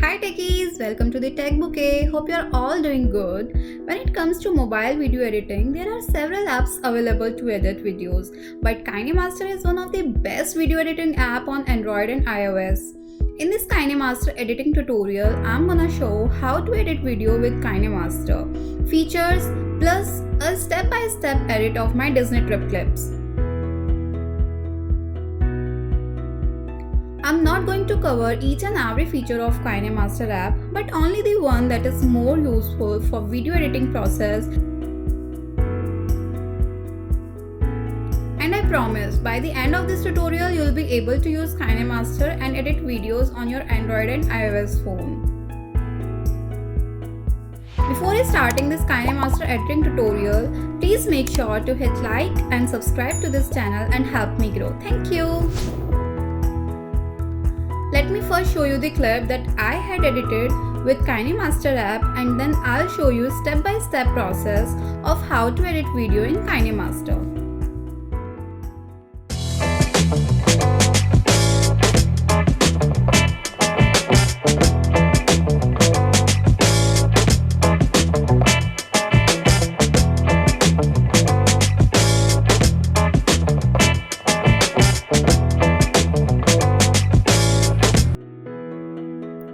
Hi techies, welcome to the Tech Bouquet. Hope you're all doing good. When it comes to mobile video editing, there are several apps available to edit videos, but KineMaster is one of the best video editing app on Android and iOS. In this KineMaster editing tutorial, I'm gonna show how to edit video with KineMaster, features, plus a step-by-step edit of my Disney trip clips. I'm not going to cover each and every feature of KineMaster app, but only the one that is more useful for video editing process. And I promise, by the end of this tutorial, you'll be able to use KineMaster and edit videos on your Android and iOS phone. Before starting this KineMaster editing tutorial, please make sure to hit like and subscribe to this channel and help me grow. Thank you. Let me first show you the clip that I had edited with KineMaster app, and then I'll show you step-by-step process of how to edit video in KineMaster.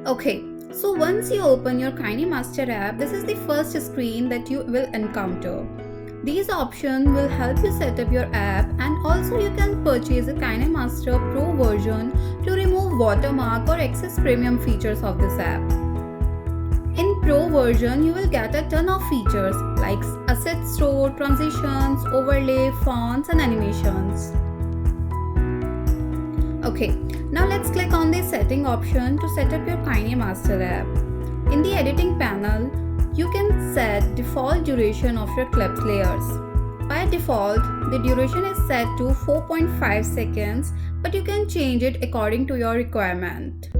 Okay, so once you open your KineMaster app, this is the first screen that you will encounter. These options will help you set up your app, and also you can purchase a KineMaster Pro version to remove watermark or excess premium features of this app. In Pro version, you will get a ton of features like asset store, transitions, overlay, fonts and animations. Okay, now let's click on the setting option to set up your KineMaster app. In the editing panel, you can set default duration of your clips layers. By default, the duration is set to 4.5 seconds, but you can change it according to your requirement.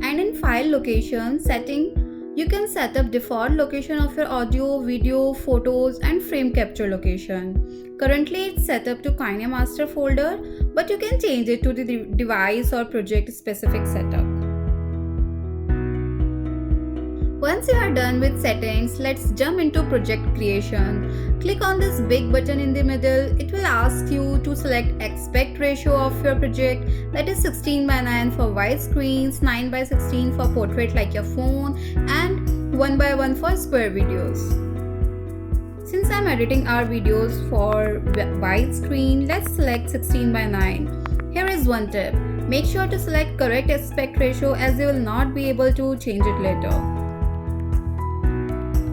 And in file location setting, you can set up default location of your audio, video, photos and frame capture location. Currently it's set up to KineMaster folder, but you can change it to the device or project specific setup. Once you are done with settings, let's jump into project creation. Click on this big button in the middle. It will ask you to select aspect ratio of your project, that is 16:9 for widescreens, 9:16 for portrait like your phone, and 1:1 for square videos. Since I'm editing our videos for widescreen, let's select 16:9. Here is one tip. Make sure to select correct aspect ratio, as you will not be able to change it later.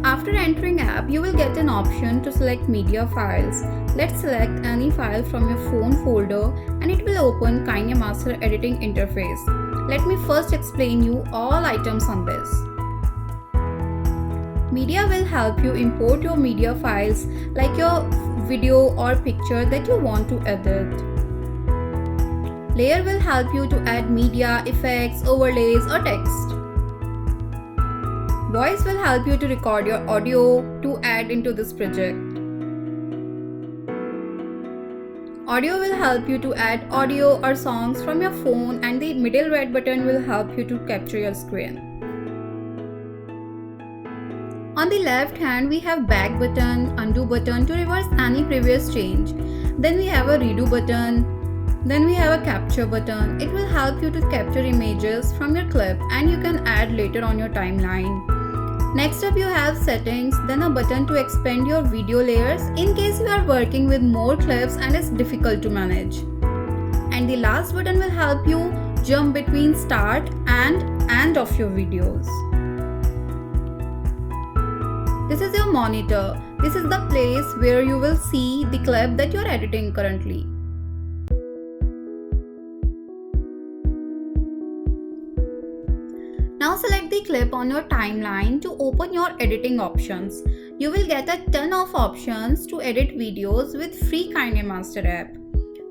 After entering app, you will get an option to select media files. Let's select any file from your phone folder and it will open KineMaster editing interface. Let me first explain you all items on this. Media will help you import your media files like your video or picture that you want to edit. Layer will help you to add media, effects, overlays or text. Voice will help you to record your audio to add into this project. Audio will help you to add audio or songs from your phone, and the middle red button will help you to capture your screen. On the left hand, we have back button, undo button to reverse any previous change. Then we have a redo button. Then we have a capture button. It will help you to capture images from your clip and you can add later on your timeline. Next up you have settings, then a button to expand your video layers in case you are working with more clips and it's difficult to manage. And the last button will help you jump between start and end of your videos. This is your monitor. This is the place where you will see the clip that you are editing currently. Now select the clip on your timeline to open your editing options. You will get a ton of options to edit videos with free KineMaster app.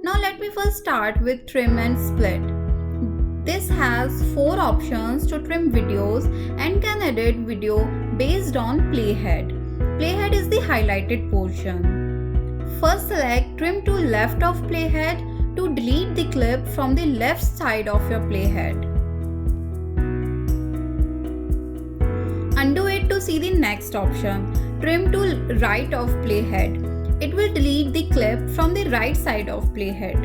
Now let me first start with trim and split. This has 4 options to trim videos and can edit video based on playhead. Playhead is the highlighted portion. First select trim to left of playhead to delete the clip from the left side of your playhead. will see the next option, trim to right of playhead. It will delete the clip from the right side of playhead.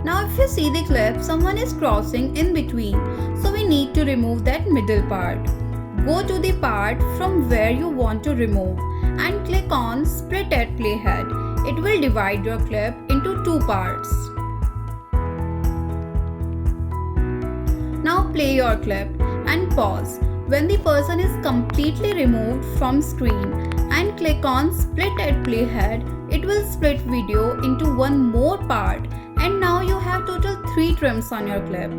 Now if you see the clip, someone is crossing in between, so we need to remove that middle part. Go to the part from where you want to remove and click on Split at Playhead. It will divide your clip into two parts. Now play your clip and pause. When the person is completely removed from screen and click on Split at Playhead, it will split video into one more part, and now you have total 3 trims on your clip.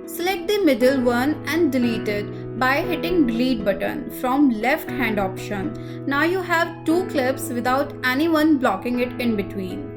Select the middle one and delete it by hitting delete button from left hand option. Now you have 2 clips without anyone blocking it in between.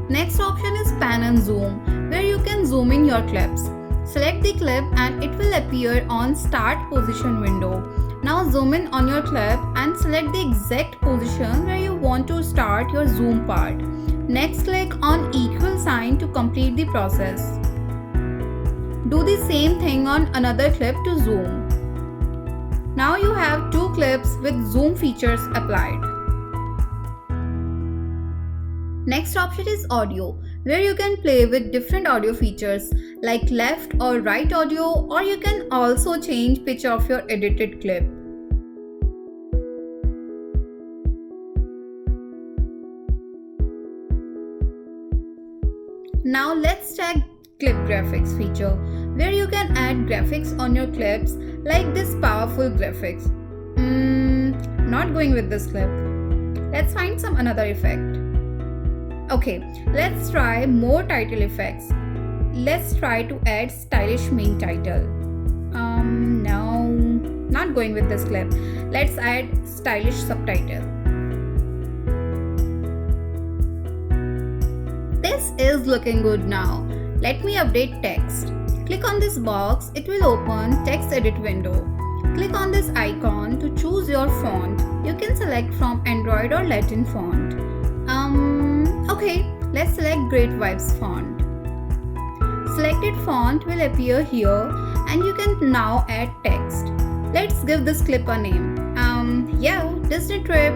Next option is pan and zoom, where you can zoom in your clips. Select the clip and it will appear on start position window. Now zoom in on your clip and select the exact position where you want to start your zoom part. Next click on equal sign to complete the process. Do the same thing on another clip to zoom. Now you have 2 clips with zoom features applied. Next option is audio, where you can play with different audio features like left or right audio, or you can also change pitch of your edited clip. Now let's check clip graphics feature, where you can add graphics on your clips like this powerful graphics. Not going with this clip. Let's find some another effect. Okay, let's try more title effects. Let's try to add stylish main title. No, not going with this clip. Let's add stylish subtitle. This is looking good now. Let me update text. Click on this box, it will open text edit window. Click on this icon to choose your font. You can select from Android or Latin font. Okay, let's select Great Vibes font. Selected font will appear here and you can now add text. Let's give this clip a name. Disney Trip.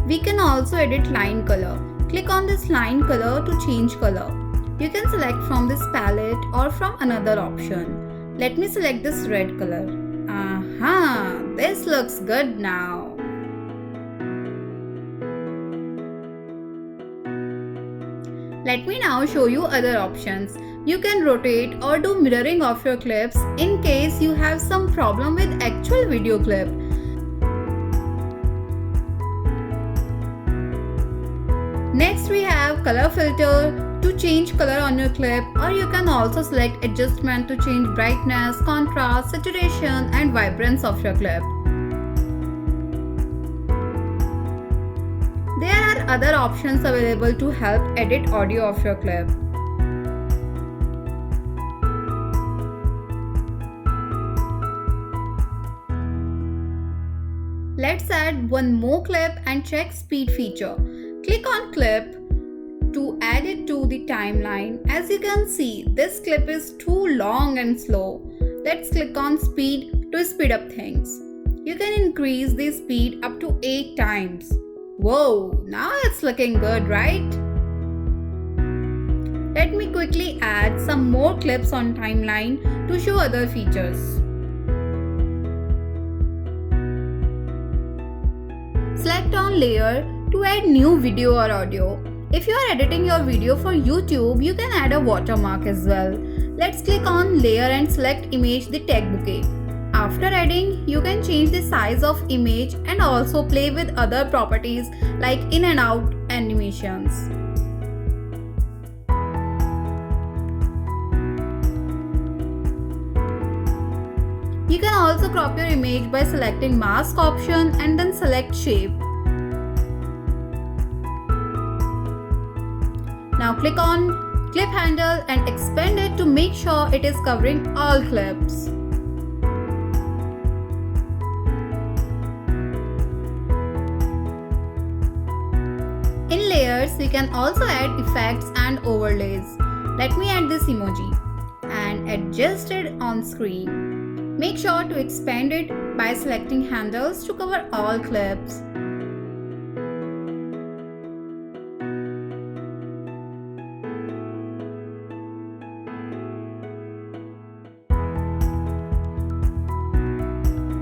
We can also edit line color. Click on this line color to change color. You can select from this palette or from another option. Let me select this red color. This looks good now. Let me now show you other options. You can rotate or do mirroring of your clips in case you have some problem with actual video clip. Next we have color filter to change color on your clip, or you can also select adjustment to change brightness, contrast, saturation and vibrance of your clip. There are other options available to help edit audio of your clip. Let's add one more clip and check speed feature. Click on clip to add it to the timeline. As you can see, this clip is too long and slow. Let's click on speed to speed up things. You can increase the speed up to 8 times. Whoa, now it's looking good, right? Let me quickly add some more clips on timeline to show other features. Select on layer to add new video or audio. If you are editing your video for YouTube, you can add a watermark as well. Let's click on layer and select image the tag bouquet. After adding, you can change the size of image and also play with other properties like in and out animations. You can also crop your image by selecting mask option and then select shape. Now click on clip handle and expand it to make sure it is covering all clips. layers, we can also add effects and overlays. Let me add this emoji and adjust it on screen. Make sure to expand it by selecting handles to cover all clips.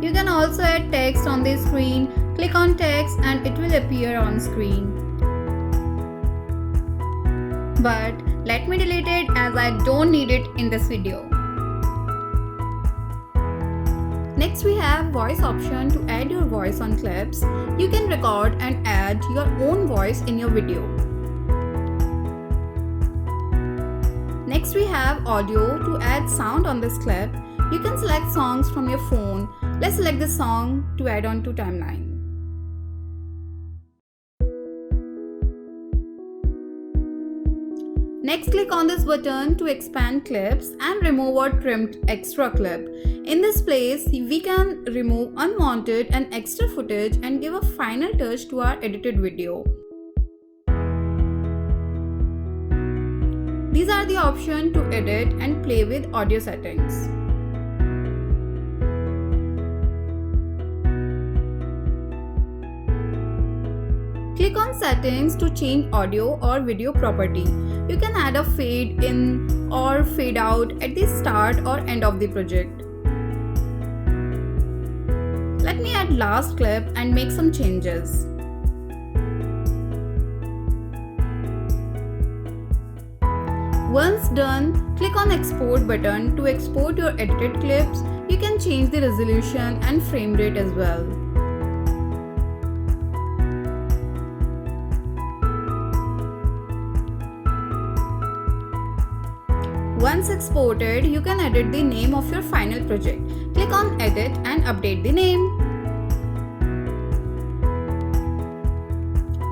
You can also add text on the screen. Click on text and it will appear on screen. But let me delete it as I don't need it in this video. Next we have voice option to add your voice on clips. You can record and add your own voice in your video. Next we have audio to add sound on this clip. You can select songs from your phone. Let's select the song to add on to timeline. Next, click on this button to expand clips and remove or trimmed extra clip. In this place, we can remove unwanted and extra footage and give a final touch to our edited video. These are the options to edit and play with audio settings. Click on settings to change audio or video property. You can add a fade in or fade out at the start or end of the project. Let me add last clip and make some changes. Once done, click on export button to export your edited clips. You can change the resolution and frame rate as well. Once exported, you can edit the name of your final project. Click on edit and update the name.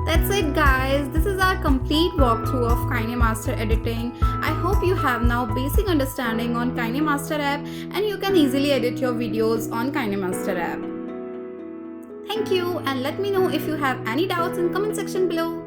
That's it guys, this is our complete walkthrough of KineMaster editing. I hope you have now basic understanding on KineMaster app and you can easily edit your videos on KineMaster app. Thank you and let me know if you have any doubts in comment section below.